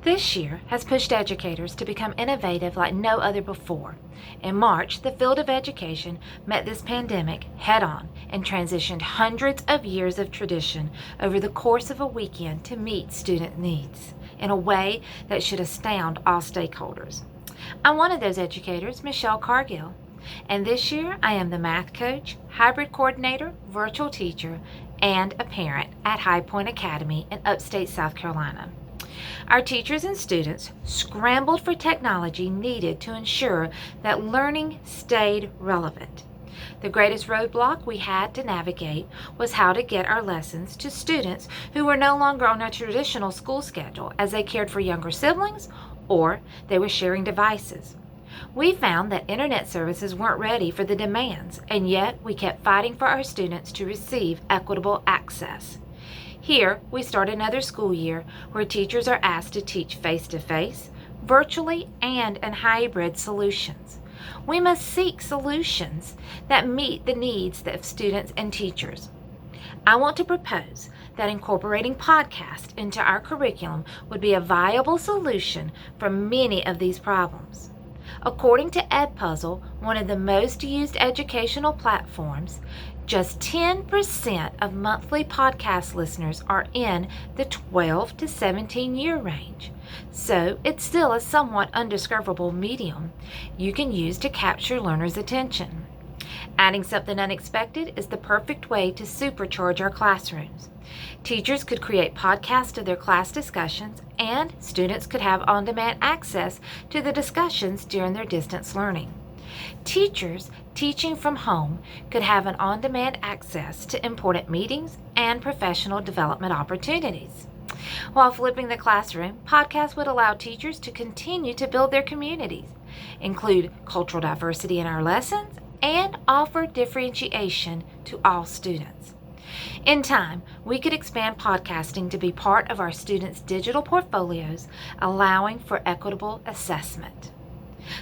This year has pushed educators to become innovative like no other before. In March, the field of education met this pandemic head-on and transitioned hundreds of years of tradition over the course of a weekend to meet student needs in a way that should astound all stakeholders. I'm one of those educators, Michelle Cargill, and this year I am the math coach, hybrid coordinator, virtual teacher, and a parent at High Point Academy in upstate South Carolina. Our teachers and students scrambled for technology needed to ensure that learning stayed relevant. The greatest roadblock we had to navigate was how to get our lessons to students who were no longer on a traditional school schedule as they cared for younger siblings or they were sharing devices. We found that internet services weren't ready for the demands, and yet we kept fighting for our students to receive equitable access. Here, we start another school year where teachers are asked to teach face-to-face, virtually, and in hybrid solutions. We must seek solutions that meet the needs of students and teachers. I want to propose that incorporating podcasts into our curriculum would be a viable solution for many of these problems. According to Edpuzzle, one of the most used educational platforms, just 10% of monthly podcast listeners are in the 12 to 17 year range. So it's still a somewhat undiscoverable medium you can use to capture learners' attention. Adding something unexpected is the perfect way to supercharge our classrooms. Teachers could create podcasts of their class discussions, and students could have on-demand access to the discussions during their distance learning. Teachers teaching from home could have an on-demand access to important meetings and professional development opportunities. While flipping the classroom, podcasts would allow teachers to continue to build their communities, include cultural diversity in our lessons, and offer differentiation to all students. In time, we could expand podcasting to be part of our students' digital portfolios, allowing for equitable assessment.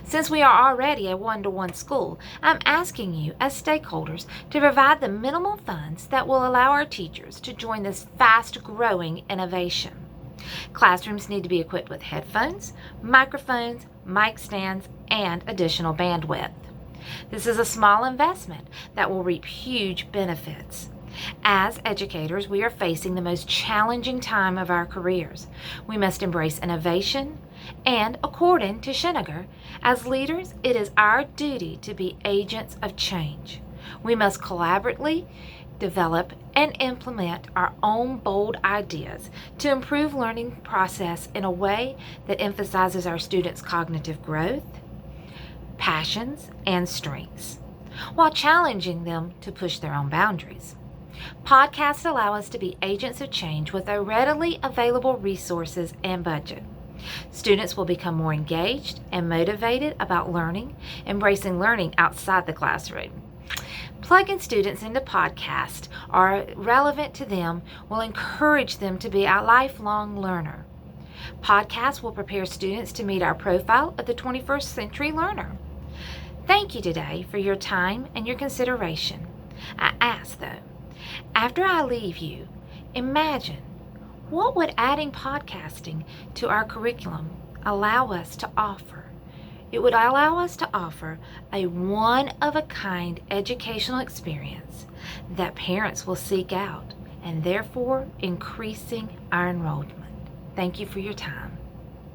Since we are already a one-to-one school, I'm asking you as stakeholders to provide the minimal funds that will allow our teachers to join this fast-growing innovation. Classrooms need to be equipped with headphones, microphones, mic stands, and additional bandwidth. This is a small investment that will reap huge benefits. As educators, we are facing the most challenging time of our careers. We must embrace innovation, and according to Scheninger, as leaders, it is our duty to be agents of change. We must collaboratively develop and implement our own bold ideas to improve learning process in a way that emphasizes our students' cognitive growth, passions, and strengths, while challenging them to push their own boundaries. Podcasts allow us to be agents of change with our readily available resources and budget. Students will become more engaged and motivated about learning, embracing learning outside the classroom. Plugging students into podcasts are relevant to them will encourage them to be a lifelong learner. Podcasts will prepare students to meet our profile of the 21st century learner. Thank you today for your time and your consideration. I ask though, after I leave you, imagine what would adding podcasting to our curriculum allow us to offer? It would allow us to offer a one-of-a-kind educational experience that parents will seek out and therefore increasing our enrollment. Thank you for your time.